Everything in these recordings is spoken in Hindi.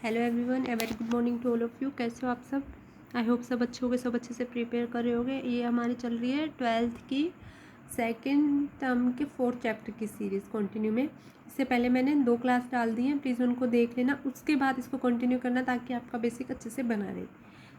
Hello everyone, a very good morning to all of you. कैसे हो आप सब? आई होप सब अच्छे होंगे, सब अच्छे से प्रिपेयर कर रहे होंगे। ये हमारी चल रही है 12th की सेकेंड टर्म के 4th चैप्टर की सीरीज़ कंटिन्यू में। इससे पहले मैंने 2 क्लास डाल दी हैं, प्लीज़ उनको देख लेना, उसके बाद इसको कंटिन्यू करना ताकि आपका बेसिक अच्छे से बना रहे।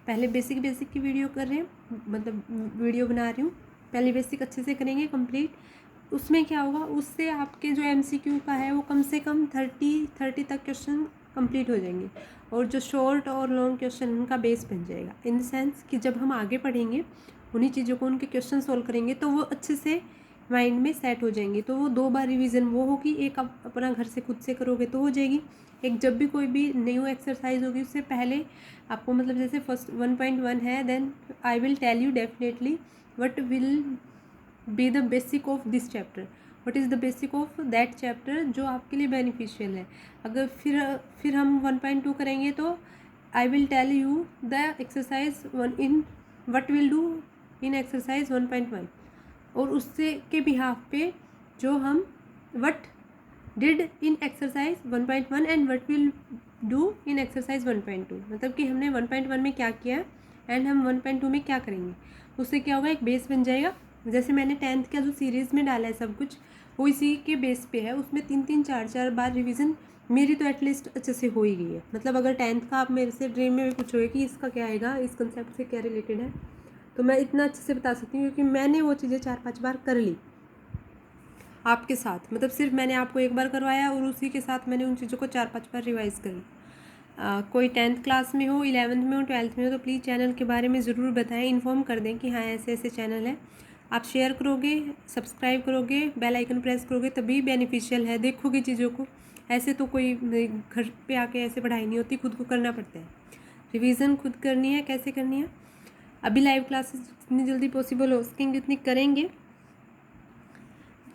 पहले बेसिक की वीडियो कर रहे हैं, मतलब वीडियो बना रही हूँ। पहले बेसिक अच्छे से करेंगे कंप्लीट। उसमें क्या होगा, उससे आपके जो MCQ का है वो कम से कम 30 तक क्वेश्चन कंप्लीट हो जाएंगे और जो शॉर्ट और लॉन्ग क्वेश्चन उनका बेस बन जाएगा। इन द सेंस कि जब हम आगे पढ़ेंगे उन्हीं चीज़ों को, उनके क्वेश्चन सॉल्व करेंगे तो वो अच्छे से माइंड में सेट हो जाएंगे। तो वो 2 बार रिवीजन वो होगी, एक आप अपना घर से खुद से करोगे तो हो जाएगी। एक जब भी कोई भी न्यू एक्सरसाइज होगी उससे पहले आपको, मतलब जैसे फर्स्ट 1.1 है, then I will tell you definitely what will be the basic of this chapter, what is the basic of that chapter जो आपके लिए बेनिफिशियल है। अगर फिर हम 1.2 करेंगे तो I will tell you the exercise one in what will do in exercise 1.1 और उससे के बिहाफ पे जो हम what did in exercise 1.1 and what will do in exercise 1.2, मतलब कि हमने 1.1 में क्या किया एंड हम 1.2 में क्या करेंगे। उससे क्या होगा, एक बेस बन जाएगा। जैसे मैंने 10th का जो सीरीज़ में डाला है सब कुछ, वो इसी के बेस पे है। उसमें 3-3 4-4 बार रिवीजन मेरी तो एटलीस्ट अच्छे से हो ही गई है। मतलब अगर 10th का आप मेरे से ड्रीम में भी पूछोगे कि इसका क्या आएगा, इस कंसेप्ट से क्या रिलेटेड है, तो मैं इतना अच्छे से बता सकती हूँ क्योंकि मैंने वो चीज़ें 4-5 बार कर ली आपके साथ। मतलब सिर्फ मैंने आपको एक बार करवाया और उसी के साथ मैंने उन चीज़ों को 4-5 बार रिवाइज़ करी। कोई 10th क्लास में हो, 11th में हो, 12th में हो तो प्लीज़ चैनल के बारे में ज़रूर बताएं, इन्फॉर्म कर दें कि हाँ ऐसे ऐसे चैनल है। आप शेयर करोगे, सब्सक्राइब करोगे, बेल आइकन प्रेस करोगे तभी बेनिफिशियल है। देखोगे चीज़ों को, ऐसे तो कोई घर पे आके ऐसे पढ़ाई नहीं होती, खुद को करना पड़ता है। रिवीजन खुद करनी है। कैसे करनी है? अभी लाइव क्लासेस जितनी जल्दी पॉसिबल हो सकेंगे उतनी करेंगे,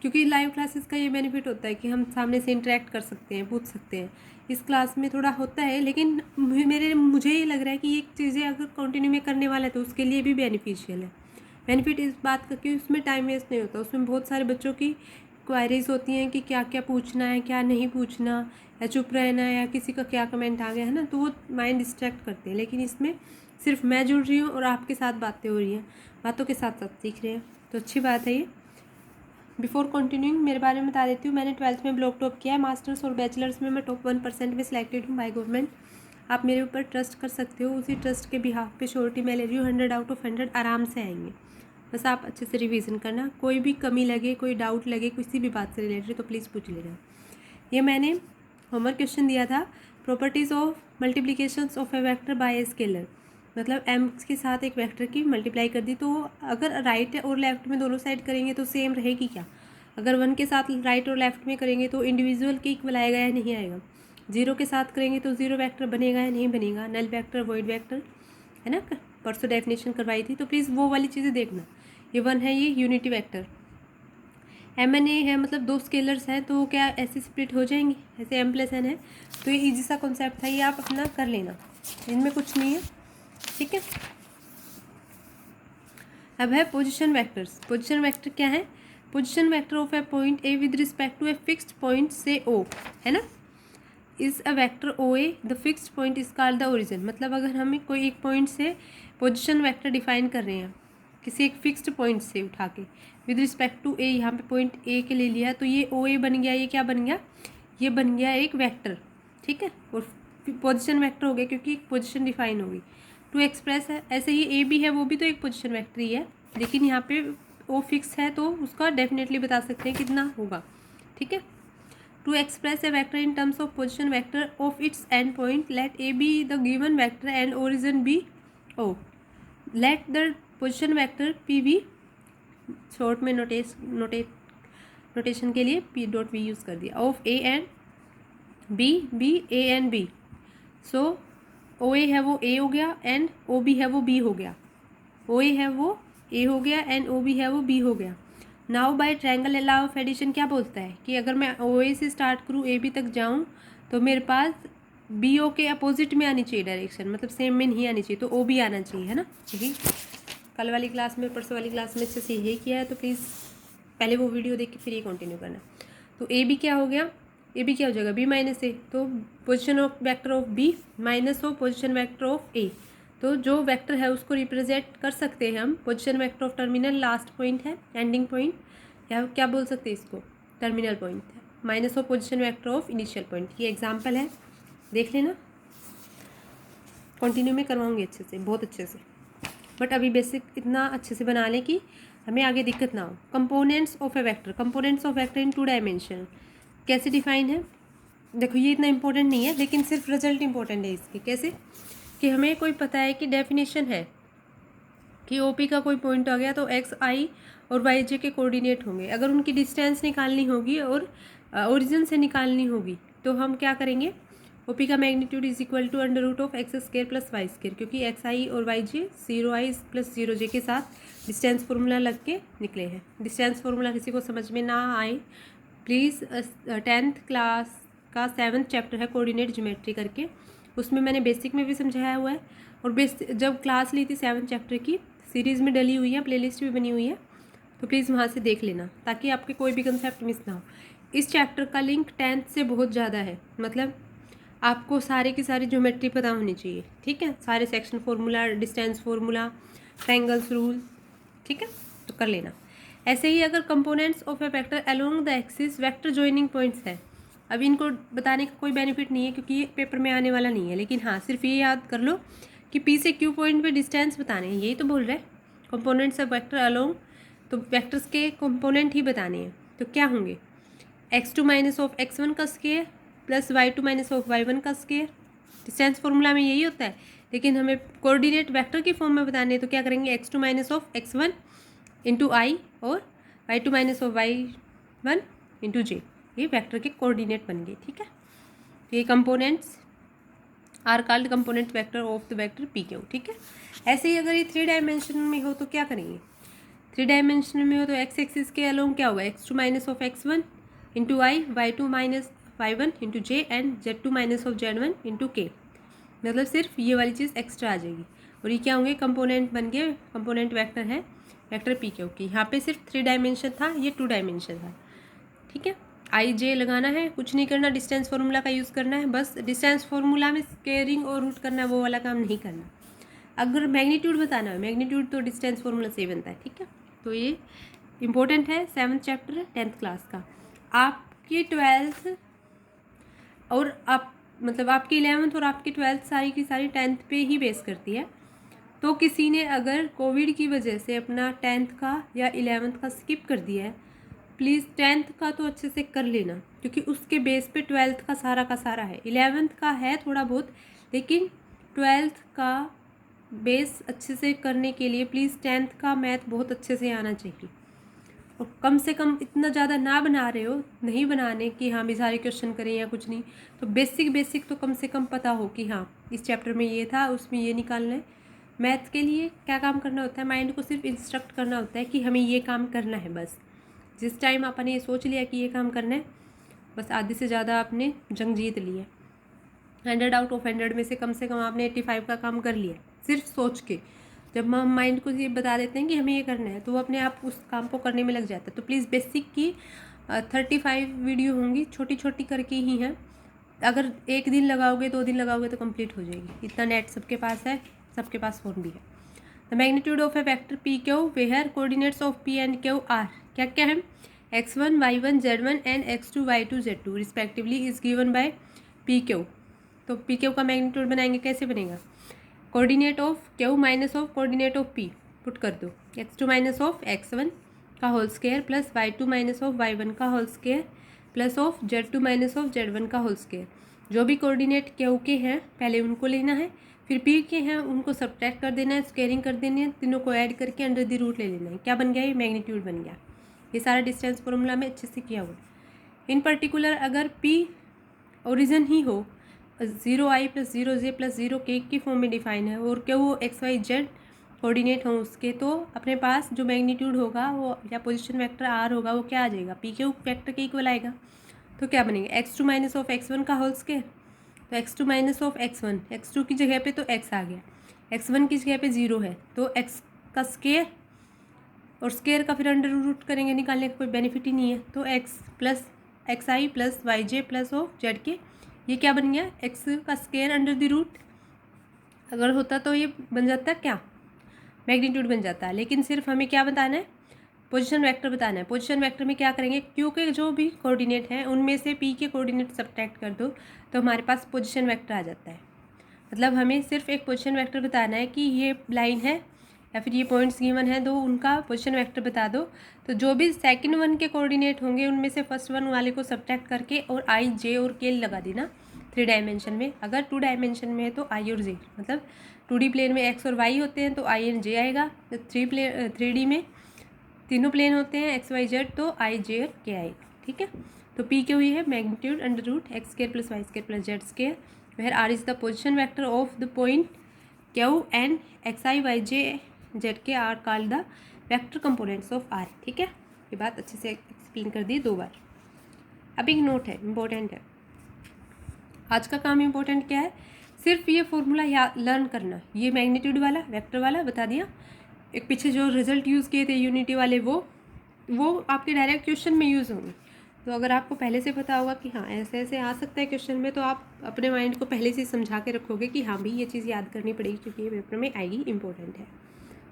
क्योंकि लाइव क्लासेस का ये बेनिफिट होता है कि हम सामने से इंटरेक्ट कर सकते हैं, पूछ सकते हैं। इस क्लास में थोड़ा होता है, लेकिन मुझे ये लग रहा है कि ये चीज़ें अगर कंटिन्यू में करने वाला है तो उसके लिए भी बेनिफिशियल है। बेनिफिट इस बात का कि उसमें टाइम वेस्ट नहीं होता। उसमें बहुत सारे बच्चों की क्वायरीज होती हैं कि क्या क्या पूछना है, क्या नहीं पूछना, या चुप रहना है, या किसी का क्या कमेंट आ गया है ना, तो वो माइंड डिस्ट्रैक्ट करते हैं। लेकिन इसमें सिर्फ मैं जुड़ रही हूँ और आपके साथ बातें हो रही हैं, बातों के साथ साथ सीख रहे हैं, तो अच्छी बात है ये। बिफोर कंटिन्यूइंग मेरे बारे में बता देती हूँ। मैंने 12th में ब्लॉक टॉप किया है, मास्टर्स और बैचलर्स में मैं टॉप 1% में सिलेक्टेड हूँ बाय गवर्नमेंट। आप मेरे ऊपर ट्रस्ट कर सकते हो, उसी ट्रस्ट के बिहाफ पे श्योरिटी मैं ले रही हूँ। 100 आउट ऑफ 100 आराम से आएंगे। बस आप अच्छे से रिवीजन करना, कोई भी कमी लगे, कोई डाउट लगे किसी भी बात से रिलेटेड तो प्लीज़ पूछ लेना। ये मैंने होमवर्क क्वेश्चन दिया था, properties of multiplications of a vector by a scalar, मतलब m के साथ एक वेक्टर की मल्टीप्लाई कर दी तो अगर राइट और लेफ्ट में दोनों साइड करेंगे तो सेम रहेगी क्या? अगर 1 के साथ राइट और लेफ्ट में करेंगे तो इंडिविजुअल के इक्वल आएगा या नहीं आएगा? 0 के साथ करेंगे तो 0 वेक्टर बनेगा या नहीं बनेगा? नल वेक्टर, वॉइड वेक्टर, है ना, परसों डेफिनेशन करवाई थी, तो प्लीज़ वो वाली चीज़ें देखना। ये 1 है, ये यूनिटी वेक्टर। MN है, मतलब 2 स्केलर्स हैं तो क्या ऐसे स्प्लिट हो जाएंगे? ऐसे M+N है, तो ये ईजी सा कॉन्सेप्ट था, ये आप अपना कर लेना, इनमें कुछ नहीं है, ठीक है। अब है पोजीशन वेक्टर्स। पोजीशन वेक्टर क्या है? Position vector of a point A with respect to a fixed point से O, है ना, is a vector OA, the fixed point is called the origin. मतलब अगर हमें कोई एक पॉइंट से पोजीशन वेक्टर डिफाइन कर रहे हैं, किसी एक फिक्स्ड पॉइंट से उठा के विद रिस्पेक्ट टू A, यहाँ पे पॉइंट A के ले लिया तो ये OA बन गया। ये क्या बन गया? ये बन गया एक वेक्टर, ठीक है, और पोजीशन वेक्टर हो गया क्योंकि एक पोजीशन डिफाइन होगी। टू एक्सप्रेस है, ऐसे ही A भी है, वो भी तो एक पोजीशन वेक्टर ही है, लेकिन यहाँ पे O फिक्स है तो उसका डेफिनेटली बता सकते हैं कितना होगा, ठीक है। To express a vector in terms of position vector of its endpoint, let A be the given vector and origin be O. Let the position vector P be, short में नोटेशन के लिए P डॉट V यूज़ कर दिया, of A and B, B A and B। So OA है वो A हो गया एंड OB है वो B हो गया। OA है वो A हो गया एंड OB है वो B हो गया। Now by triangle law of addition क्या बोलता है कि अगर मैं OA से स्टार्ट करूँ AB तक जाऊँ तो मेरे पास BO के अपोजिट में आनी चाहिए डायरेक्शन, मतलब सेम में नहीं आनी चाहिए, तो OB आना चाहिए, है ना। यही कल वाली क्लास में, परसों वाली क्लास में अच्छे से यही किया है, तो प्लीज़ पहले वो वीडियो देख के फिर ये कंटिन्यू करना। तो AB क्या हो गया? ये भी क्या हो जाएगा, बी माइनस ए, तो position of vector of B minus of position vector of A. तो जो वेक्टर है उसको रिप्रेजेंट कर सकते हैं हम, position vector of terminal last point है, एंडिंग पॉइंट, या क्या बोल सकते हैं इसको, टर्मिनल पॉइंट है, minus of position vector of initial point. ये एग्जाम्पल है, देख लेना, कंटिन्यू में करवाऊंगी अच्छे से, बहुत अच्छे से, बट अभी बेसिक इतना अच्छे से बना लें कि हमें आगे दिक्कत ना हो। Components of a vector, components of vector in 2 dimension कैसे डिफाइन है, देखो ये इतना इंपॉर्टेंट नहीं है, लेकिन सिर्फ रिजल्ट इंपॉर्टेंट है इसके। कैसे कि हमें कोई पता है कि डेफिनेशन है कि ओपी का कोई पॉइंट आ गया तो एक्स आई और वाई जे के कोऑर्डिनेट होंगे। अगर उनकी डिस्टेंस निकालनी होगी और ओरिजिन से निकालनी होगी तो हम क्या करेंगे, ओपी का magnitude is equal to under root of x square plus Y square, क्योंकि एक्स आई और वाई जे 0i प्लस 0j के साथ डिस्टेंस फार्मूला लग के निकले हैं। डिस्टेंस फार्मूला किसी को समझ में ना आए प्लीज़ 10th क्लास का 7th चैप्टर है कोऑर्डिनेट ज्योमेट्री करके, उसमें मैंने बेसिक में भी समझाया हुआ है, और जब क्लास ली थी 7th चैप्टर की, सीरीज़ में डली हुई है, प्लेलिस्ट भी बनी हुई है, तो प्लीज़ वहाँ से देख लेना ताकि आपके कोई भी कंसेप्ट मिस ना हो। इस चैप्टर का लिंक 10th से बहुत ज़्यादा है, मतलब आपको सारे की सारी ज्योमेट्री पता होनी चाहिए, ठीक है, सारे section formula, distance formula, triangles rule, ठीक है, तो कर लेना। ऐसे ही अगर components of a vector along the axis vector joining points है, अब इनको बताने का कोई बेनिफिट नहीं है क्योंकि ये पेपर में आने वाला नहीं है, लेकिन हाँ सिर्फ ये याद कर लो कि पी से क्यू पॉइंट पे डिस्टेंस बताने हैं, यही तो बोल रहे हैं कंपोनेंट्स ऑफ वेक्टर अलोंग, तो वेक्टर्स के कंपोनेंट ही बताने हैं। तो क्या होंगे, x2 माइनस ऑफ x1 का square plus y2 minus of y1 का स्क्वायर, डिस्टेंस फार्मूला में यही होता है, लेकिन हमें कोऑर्डिनेट वेक्टर की फॉर्म में बताने हैं तो क्या करेंगे, x2 minus of x1 into आई और y2 minus of y1 into जे, ये वेक्टर के कोऑर्डिनेट बन गए, ठीक है। ये components are called component vector of the vector P Q, ठीक है। ऐसे ही अगर ये 3 डायमेंशन में हो तो क्या करेंगे, 3 डायमेंशन में हो तो एक्स एक्सिस के अलोंग क्या होगा, x2 minus of x1 into I, y2 minus y1 into J and z2 minus of z1 into के, मतलब सिर्फ ये वाली चीज़ एक्स्ट्रा आ जाएगी, और ये क्या होंगे, कंपोनेंट बन गए, कंपोनेंट वेक्टर है वेक्टर पी क्यू की। यहाँ पे सिर्फ 3 डायमेंशन था, ये 2 डायमेंशन था, ठीक है। आई जे लगाना है, कुछ नहीं करना, डिस्टेंस फार्मूला का यूज़ करना है, बस डिस्टेंस फार्मूला में स्केयरिंग और रूट करना है, वो वाला काम नहीं करना। अगर मैग्नीट्यूड बताना है, मैग्नीट्यूड तो डिस्टेंस फार्मूला से ही बनता है, ठीक है। तो ये इंपॉर्टेंट है, 7th चैप्टर 10th क्लास का। आपकी 12th और आप मतलब आपकी 11th और आपकी 12th सारी की सारी 10th पे ही बेस करती है। तो किसी ने अगर कोविड की वजह से अपना 10th का या 11th का स्किप कर दिया है, प्लीज़ 10th का तो अच्छे से कर लेना, क्योंकि उसके बेस पे 12th का सारा है। 11th का है थोड़ा बहुत, लेकिन 12th का बेस अच्छे से करने के लिए प्लीज़ 10th का मैथ बहुत अच्छे से आना चाहिए, और कम से कम इतना ज़्यादा ना बना रहे हो, नहीं बनाने कि हाँ भी सारे क्वेश्चन करें या कुछ नहीं, तो बेसिक तो कम से कम पता हो कि हाँ इस चैप्टर में ये था, उसमें ये निकालना है। मैथ के लिए क्या काम करना होता है, माइंड को सिर्फ इंस्ट्रक्ट करना होता है कि हमें ये काम करना है, बस जिस टाइम आपने ये सोच लिया कि ये काम करना है, बस आधे से ज़्यादा आपने जंग जीत ली है। 100 आउट ऑफ 100 में से कम आपने 85 का काम कर लिया सिर्फ सोच के। जब हम माइंड को ये बता देते हैं कि हमें ये करना है, तो वो अपने आप उस काम को करने में लग जाता है। तो प्लीज़ बेसिक की 35 वीडियो होंगी, छोटी छोटी करके ही हैं, अगर 1 दिन लगाओगे 2 दिन लगाओगे तो कंप्लीट हो जाएगी। इतना नेट सबके पास है, सबके पास फ़ोन भी है। The magnitude of a vector P Q where coordinates of P and Q are, क्या क्या है, x1 y1 z1 and x2 y2 z2 respectively is given by P Q. तो पी क्यू का मैग्नीट्यूड बनाएंगे, कैसे बनेगा, coordinate of Q minus of coordinate of P put कर दो, x2 माइनस ऑफ x1 का whole square plus y2 minus of y1 का whole square plus of z2 minus of z1 का होल स्क्वायर। जो भी कोऑर्डिनेट क्यू के हैं पहले उनको लेना है, फिर पी के हैं उनको सब्ट्रैक्ट कर देना है, स्क्वायरिंग कर देनी है, तीनों को ऐड करके अंडर द रूट ले लेना है। क्या बन गया, ये मैग्नीट्यूड बन गया। ये सारा डिस्टेंस फॉर्मूला में अच्छे से किया हुआ है। इन पर्टिकुलर अगर पी ओरिजिन ही हो 0i plus 0j plus 0k की फॉर्म में डिफाइन है, और क्या वो xyz कोऑर्डिनेट हो उसके, तो अपने पास जो मैग्नीट्यूड होगा वो या पोजीशन वेक्टर आर होगा वो क्या आ जाएगा, पी क्यू वेक्टर के इक्वल आएगा। तो क्या बनेगा, x2 माइनस ऑफ x1 का होल स्क्वायर, तो x2 minus of x1, x2 की जगह पे तो x आ गया, x1 की जगह पे 0 है तो x का स्क्वायर, और स्क्वायर का फिर अंडर रूट करेंगे, निकालने का कोई बेनिफिट ही नहीं है, तो x plus x i plus y j plus of z k, ये क्या बन गया एक्स का स्क्वायर अंडर द रूट। अगर होता तो ये बन जाता क्या, मैग्नीट्यूड बन जाता है। लेकिन सिर्फ हमें क्या बताना है, पोजीशन वेक्टर बताना है। पोजीशन वेक्टर में क्या करेंगे, क्यू के जो भी कोऑर्डिनेट हैं उनमें से पी के कोऑर्डिनेट सब्ट्रैक्ट कर दो तो हमारे पास पोजीशन वेक्टर आ जाता है। मतलब हमें सिर्फ एक पोजीशन वेक्टर बताना है कि ये लाइन है या फिर ये पॉइंट्स गिवन है, दो उनका पोजीशन वेक्टर बता दो। तो जो भी सेकंड वन के कोऑर्डिनेट होंगे उनमें से फर्स्ट वन वाले को सब्ट्रैक्ट करके और आई जे और के लगा देना 3 डायमेंशन में। अगर 2 डायमेंशन में है तो आई और जे, मतलब 2D प्लेन में एक्स और वाई होते हैं तो आई एंड जे आएगा। 3D में तीनों प्लेन होते हैं एक्स वाई जेड तो आई जे और के आएगा। ठीक है, तो पी के हुई है magnitude under root X square plus Y square plus Z square, where R is the position vector of the point Q and X I Y J Z K are called the vector components of R. ठीक है, ये बात अच्छे से एक्सप्लेन कर दी 2 बार। अब एक नोट है, इम्पोर्टेंट है, आज का काम इम्पोर्टेंट क्या है, सिर्फ ये फॉर्मूला लर्न करना। ये मैग्नीट्यूड वाला वेक्टर वाला बता दिया, एक पीछे जो रिजल्ट यूज़ किए थे यूनिटी वाले वो आपके डायरेक्ट क्वेश्चन में यूज़ होंगे। तो अगर आपको पहले से पता होगा कि हाँ ऐसे ऐसे आ सकता है क्वेश्चन में, तो आप अपने माइंड को पहले से समझा के रखोगे कि हाँ भाई ये चीज़ याद करनी पड़ेगी क्योंकि ये पेपर में आएगी, इंपॉर्टेंट है।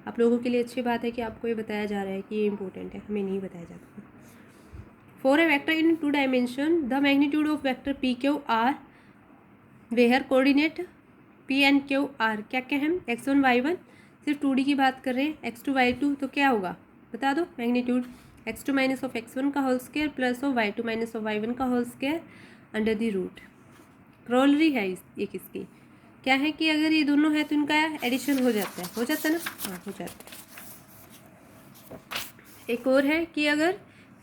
आप लोगों के लिए अच्छी बात है कि आपको ये बताया जा रहा है कि ये इंपॉर्टेंट है, हमें नहीं बताया जाता। For a vector in 2 dimension the magnitude of vector P Q are where coordinate P and Q are क्या क्या है, x1 y1, सिर्फ 2D की बात कर रहे हैं, x2 y2, तो क्या होगा बता दो, magnitude x2 minus of x1 का whole square plus of y2 minus of y1 का whole square under the root. Corollary है ये किसकी, क्या है कि अगर ये दोनों है तो इनका एडिशन हो जाता है ना, हाँ हो जाता है। एक और है कि अगर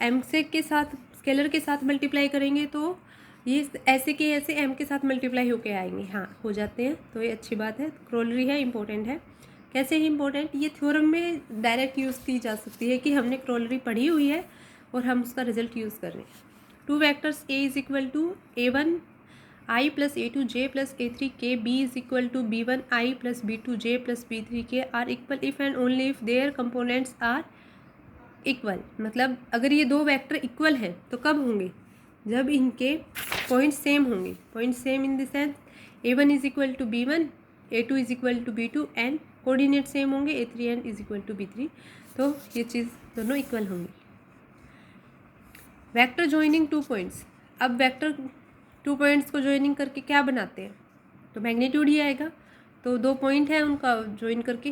m से के साथ स्केलर के साथ मल्टीप्लाई करेंगे तो ये ऐसे के ऐसे m के साथ मल्टीप्लाई होके आएंगे, हाँ हो जाते हैं, तो ये अच्छी बात है। क्रोलरी है, इंपॉर्टेंट है। कैसे है इंपॉर्टेंट, ये थ्योरम में डायरेक्ट यूज़ की जा सकती है कि हमने क्रोलरी पढ़ी हुई है और हम उसका रिजल्ट यूज़ कर रहे हैं। 2 vectors a is equal to a1 i plus a2 j plus a3 k, b is equal to b1 i plus b2 j plus b3 k are equal if and only if their components are equal. मतलब अगर ये 2 वेक्टर इक्वल हैं तो कब होंगे, जब इनके पॉइंट सेम होंगे। Point same in the sense a1 is equal to b1, a2 is equal to b2 and coordinate same होंगे a3 and is equal to b3, तो ये चीज़ दोनों इक्वल होंगी। वेक्टर जॉइनिंग 2 पॉइंट्स, अब वेक्टर 2 पॉइंट्स को जॉइनिंग करके क्या बनाते हैं, तो मैग्नीट्यूड ही आएगा। तो 2 पॉइंट हैं उनका जॉइन करके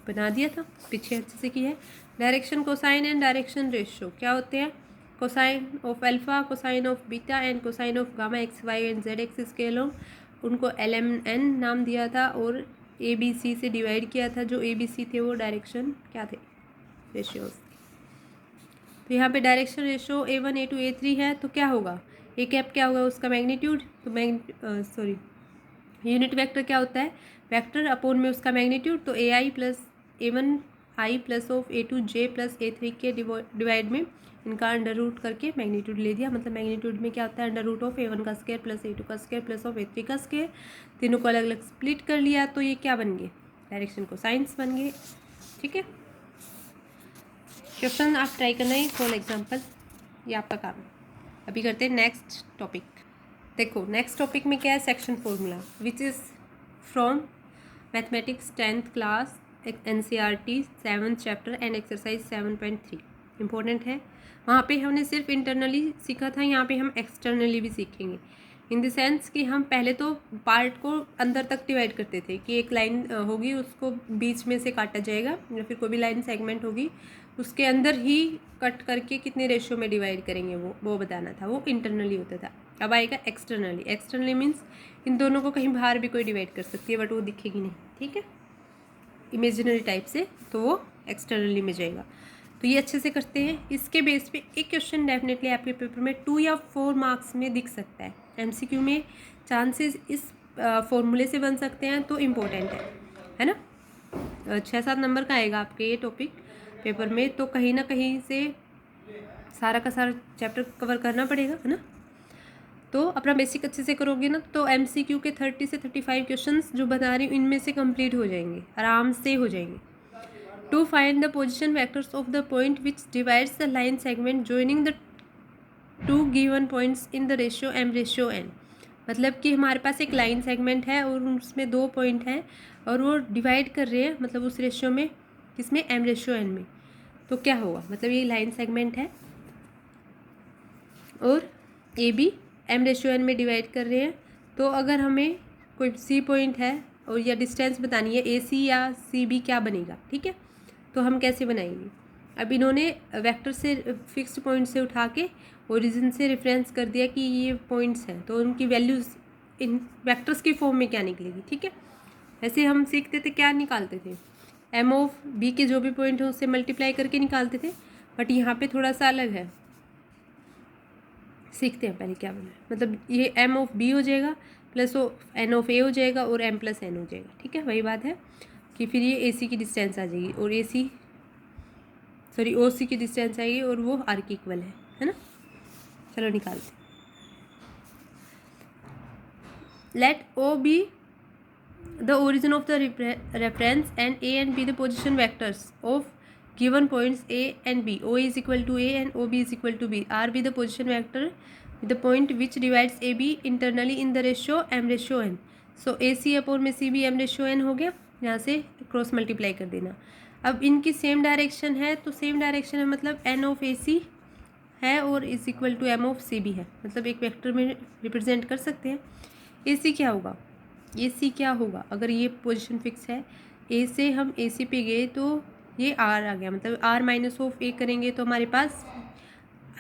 बना दिया था, पीछे अच्छे से किया है। Direction cosine and direction ratio क्या होते हैं, cosine of alpha, cosine of beta and cosine of gamma x y and z axis के अलोंग, उनको LMN नाम दिया था और ABC से डिवाइड किया था। जो ABC थे वो डायरेक्शन क्या थे, रेशियोज। तो यहाँ पे direction ratio A1 A2 A3 है, तो क्या होगा, ए कैप क्या होगा उसका मैग्नीट्यूड, तो यूनिट वेक्टर क्या होता है, वेक्टर अपोन में उसका मैग्नीट्यूड, तो AI plus A1 I plus of A2 J plus A3 के डिवाइड में इनका अंडर रूट करके मैग्नीट्यूड ले दिया। मतलब मैग्नीट्यूड में क्या होता है, अंडर रूट ऑफ A1 का स्क्वायर प्लस A2 का स्क्वायर प्लस ऑफ A3 का स्क्वायर, तीनों को अलग अलग स्प्लिट कर लिया तो ये क्या बन गए, डायरेक्शन को साइंस बन गए। ठीक है, क्वेश्चन आप ट्राई करना है, फॉर एग्जाम्पल ये आपका काम है। अभी करते हैं नेक्स्ट टॉपिक। देखो नेक्स्ट टॉपिक में क्या है, section formula which is from mathematics 10th class NCERT 7th chapter and exercise 7.3, important है। वहाँ पे हमने सिर्फ इंटरनली सीखा था, यहाँ पे हम एक्सटर्नली भी सीखेंगे। इन द सेंस कि हम पहले तो पार्ट को अंदर तक डिवाइड करते थे कि एक लाइन होगी उसको बीच में से काटा जाएगा, या फिर कोई भी लाइन सेगमेंट होगी उसके अंदर ही कट करके कितने रेशियो में डिवाइड करेंगे वो बताना था, वो इंटरनली होता था। अब आएगा एक्सटर्नली। एक्सटर्नली मीन्स इन दोनों को कहीं बाहर भी कोई डिवाइड कर सकती है बट वो दिखेगी नहीं, ठीक है, इमेजिनरी टाइप से, तो वो एक्सटर्नली में जाएगा। तो ये अच्छे से करते हैं। इसके बेस पे एक क्वेश्चन डेफिनेटली आपके पेपर में 2 या 4 मार्क्स में दिख सकता है। MCQ में चांसेस इस फॉर्मूले से बन सकते हैं, तो इम्पोर्टेंट है ना। 6-7 नंबर का आएगा आपके ये टॉपिक पेपर में, तो कहीं ना कहीं से सारा का सारा चैप्टर कवर करना पड़ेगा, है ना। तो अपना बेसिक अच्छे से करोगे ना तो MCQ के 30 से 35 क्वेश्चंस जो बता रही हूँ इनमें से कंप्लीट हो जाएंगे, आराम से हो जाएंगे। To find the position vectors of the point which divides the line segment joining the two given points in the ratio m/n। मतलब कि हमारे पास एक लाइन सेगमेंट है और उसमें 2 पॉइंट हैं और वो डिवाइड कर रहे हैं, मतलब उस रेशियो में, किसमें, m/n में। तो क्या होगा, मतलब ये लाइन सेगमेंट है और ए बी m/n में डिवाइड कर रहे हैं। तो अगर हमें कोई सी पॉइंट है और या डिस्टेंस बतानी है, ए सी या सी बी क्या बनेगा, ठीक है। तो हम कैसे बनाएंगे, अब इन्होंने वेक्टर से फिक्स्ड पॉइंट से उठा के ओरिजिन से रेफरेंस कर दिया कि ये पॉइंट्स हैं, तो उनकी वैल्यूज़ इन वेक्टर्स की फॉर्म में क्या निकलेगी, ठीक है। ऐसे हम सीखते थे, क्या निकालते थे, एम ऑफ बी के जो भी पॉइंट है उससे मल्टीप्लाई करके निकालते थे, बट यहाँ पे थोड़ा सा अलग है। सीखते हैं पहले क्या बना है, मतलब ये एम ऑफ बी हो जाएगा प्लस एन ऑफ ए हो जाएगा और एम प्लस एन हो जाएगा, ठीक है। वही बात है कि फिर ये ए सी की डिस्टेंस आ जाएगी और ओ सी की डिस्टेंस आएगी और वो आर की इक्वल है ना। चलो निकालते। Let O be the origin of the reference and A and B the position vectors of given points A and B. O is equal to A and OB is equal to B. R be the position vector with the point which divides AB internally in the ratio m/n. So AC upon में CB m/n हो गया, यहाँ से क्रॉस मल्टीप्लाई कर देना। अब इनकी सेम डायरेक्शन है, तो सेम डायरेक्शन है मतलब n ऑफ AC है और is equal to m of CB है, मतलब एक वेक्टर में रिप्रेजेंट कर सकते हैं। AC क्या होगा, AC क्या होगा, अगर ये पोजिशन फिक्स है, A से हम AC पे गए तो ये आर आ गया, मतलब आर माइनस ऑफ ए करेंगे तो हमारे पास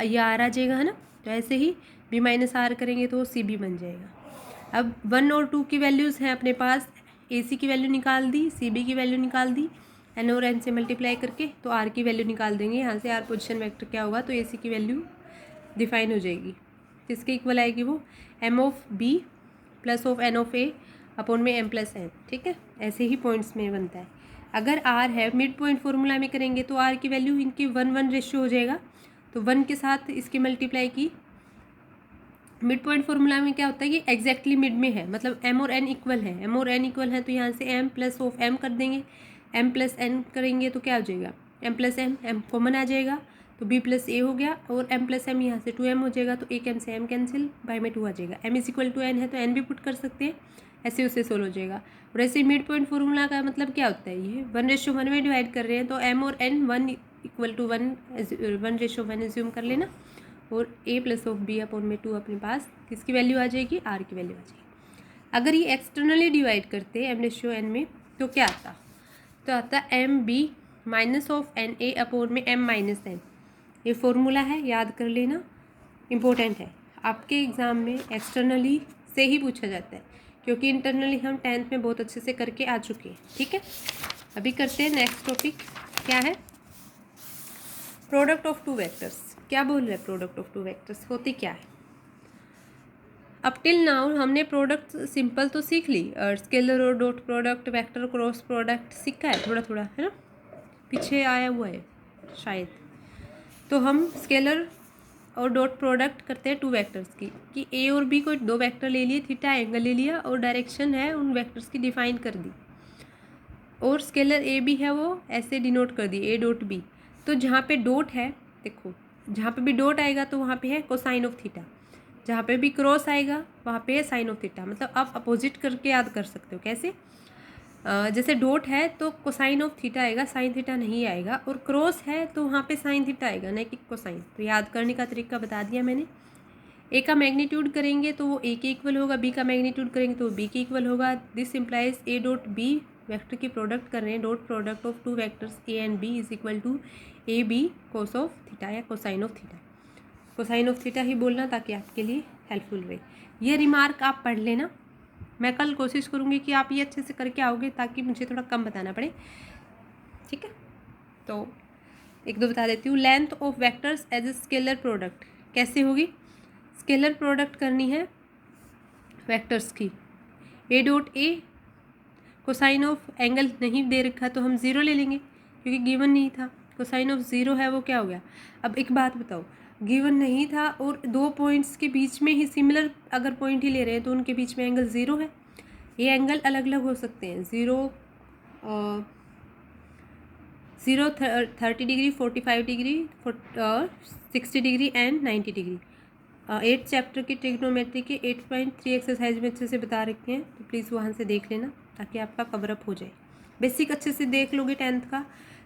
ये आर आ जाएगा, है ना। तो ऐसे ही बी माइनस आर करेंगे तो सी बी बन जाएगा। अब 1 और 2 की वैल्यूज़ हैं अपने पास, ए सी की वैल्यू निकाल दी, सी बी की वैल्यू निकाल दी, एन और एन से मल्टीप्लाई करके तो आर की वैल्यू निकाल देंगे। यहाँ से आर पोजिशन वेक्टर क्या होगा, तो ए सी की वैल्यू डिफाइन हो जाएगी, किसके इक्वल आएगी वो, m of B plus of n of A upon में एम प्लस एन, ठीक है। ऐसे ही पॉइंट्स में बनता है। अगर आर है, मिड पॉइंट फॉर्मूला में करेंगे तो आर की वैल्यू इनकी 1:1 रेशियो हो जाएगा, तो 1 के साथ इसकी मल्टीप्लाई की। मिड पॉइंट फॉर्मूला में क्या होता है कि एग्जैक्टली मिड में है, मतलब एम और एन इक्वल है, एम और एन इक्वल है तो यहाँ से एम प्लस ऑफ एम कर देंगे, एम प्लस एन करेंगे तो क्या हो जाएगा, एम प्लस एम कॉमन आ जाएगा तो बी प्लस ए हो गया और एम प्लस एम यहाँ से 2m हो जाएगा, तो एक एम से एम कैंसिल, बाय में 2 आ जाएगा। M is equal to n है तो एन भी पुट कर सकते हैं, ऐसे उससे सोल्व हो जाएगा। और ऐसे मिड पॉइंट फॉर्मूला का मतलब क्या होता है, ये 1:1 में डिवाइड कर रहे हैं तो एम और एन 1 इक्वल टू 1:1 एज्यूम कर लेना और ए प्लस ऑफ बी अपॉन में 2 अपने पास किसकी वैल्यू आ जाएगी, आर की वैल्यू आ जाएगी। अगर ये एक्सटर्नली डिवाइड करते हैं m/n में तो क्या आता, तो आता m B minus of n A upon में एम माइनस एन। ये फॉर्मूला है, याद कर लेना, इम्पोर्टेंट है, आपके एग्ज़ाम में एक्सटर्नली से ही पूछा जाता है, क्योंकि इंटरनली हम 10th में बहुत अच्छे से करके आ चुके हैं, ठीक है। अभी करते हैं नेक्स्ट टॉपिक, क्या है, प्रोडक्ट ऑफ टू वेक्टर्स। क्या बोल रहे हैं, प्रोडक्ट ऑफ टू वेक्टर्स होती क्या है। अब टिल नाउ हमने प्रोडक्ट सिंपल तो सीख ली, और स्केलर और dot product, vector cross product सीखा है थोड़ा थोड़ा, है ना, पीछे आया हुआ है शायद। तो हम स्केलर और डॉट प्रोडक्ट करते हैं टू वेक्टर्स की, कि ए और बी को 2 वेक्टर ले लिए, थीटा एंगल ले लिया और डायरेक्शन है उन वेक्टर्स की डिफाइन कर दी, और स्केलर ए बी है वो ऐसे डिनोट कर दी, ए डॉट बी। तो जहाँ पे डॉट है, देखो जहाँ पे भी डॉट आएगा तो वहाँ पे है कोसाइन ऑफ थीटा, जहाँ पे भी क्रॉस आएगा वहाँ पे है साइन ऑफ थीटा। मतलब आप अपोजिट करके याद कर सकते हो, कैसे, जैसे डॉट है तो कोसाइन ऑफ थीटा आएगा, साइन थीटा नहीं आएगा, और क्रॉस है तो वहाँ पे साइन थीटा आएगा, नहीं कि कोसाइन। तो याद करने का तरीका बता दिया मैंने। ए का मैग्नीट्यूड करेंगे तो वो ए के इक्वल होगा, बी का मैग्नीट्यूड करेंगे तो वो बी के इक्वल होगा। This implies A dot B vector की प्रोडक्ट कर रहे हैं, dot product of two vectors A and B is equal to A B cos of theta या cosine of theta. Cosine of theta ही बोलना ताकि आपके लिए हेल्पफुल रहे। ये रिमार्क आप पढ़ लेना, मैं कल कोशिश करूँगी कि आप ये अच्छे से करके आओगे ताकि मुझे थोड़ा कम बताना पड़े, ठीक है। तो एक दो बता देती हूँ। Length of vectors as a scalar product कैसे होगी, स्केलर प्रोडक्ट करनी है वेक्टर्स की, a dot a, cosine of angle नहीं दे रखा तो हम 0 ले लेंगे क्योंकि गिवन नहीं था, कोसाइन ऑफ 0 है वो क्या हो गया। अब एक बात बताओ, गिवन नहीं था और 2 पॉइंट्स के बीच में ही सिमिलर अगर पॉइंट ही ले रहे हैं तो उनके बीच में एंगल 0 है। ये एंगल अलग अलग हो सकते हैं, 0 30 degree, 45 degree, 60 degree and 90 degree. 8 chapter की ट्रिग्नोमेट्री के 8.3 एक्सरसाइज में अच्छे से बता रखे हैं, तो प्लीज़ वहाँ से देख लेना ताकि आपका कवर अप हो जाए। बेसिक अच्छे से देख लोगे 10th का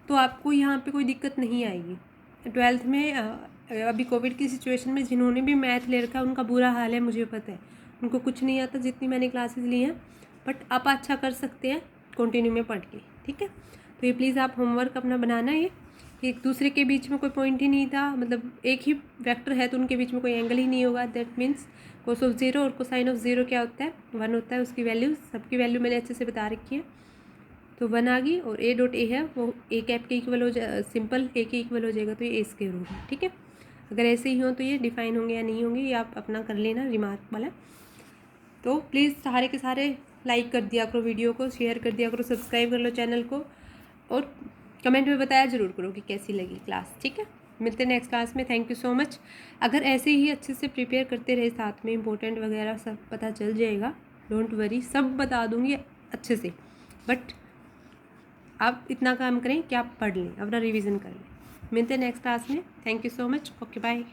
तो आपको यहाँ पे कोई दिक्कत नहीं आएगी। 12th में अभी कोविड की सिचुएशन में जिन्होंने भी मैथ ले रखा है उनका बुरा हाल है, मुझे पता है, उनको कुछ नहीं आता जितनी मैंने क्लासेस ली हैं, बट आप अच्छा कर सकते हैं कंटिन्यू में पढ़ के, ठीक है। तो ये प्लीज़ आप होमवर्क अपना बनाना है। एक दूसरे के बीच में कोई पॉइंट ही नहीं था, मतलब एक ही वेक्टर है तो उनके बीच में कोई एंगल ही नहीं होगा। That means cos of zero और कोसाइन ऑफ ज़ीरो क्या होता है, 1 होता है। उसकी वैल्यू, सबकी वैल्यू मैंने अच्छे से बता रखी है। तो 1 आ गई और ए डॉट ए है वो ए कैप के इक्वल हो जाए, सिंपल ए के इक्वल हो जाएगा, तो ये ए स्क्वायर होगा, ठीक है। अगर ऐसे ही हो तो ये डिफाइन होंगे या नहीं होंगे ये आप अपना कर लेना रिमार्क वाला। तो प्लीज़ सारे के सारे लाइक कर दिया करो वीडियो को, शेयर कर दिया करो, सब्सक्राइब कर लो चैनल को, और कमेंट में बताया ज़रूर करो कि कैसी लगी क्लास, ठीक है। मिलते हैं नेक्स्ट क्लास में। Thank you so much. अगर ऐसे ही अच्छे से प्रिपेयर करते रहे, साथ में इंपॉर्टेंट वगैरह सब पता चल जाएगा, डोंट वरी, सब बता दूँगी अच्छे से, बट आप इतना काम करें कि आप पढ़ लें, अपना रिवीजन कर लें। मिलते हैं नेक्स्ट क्लास में। Thank you so much. Okay bye.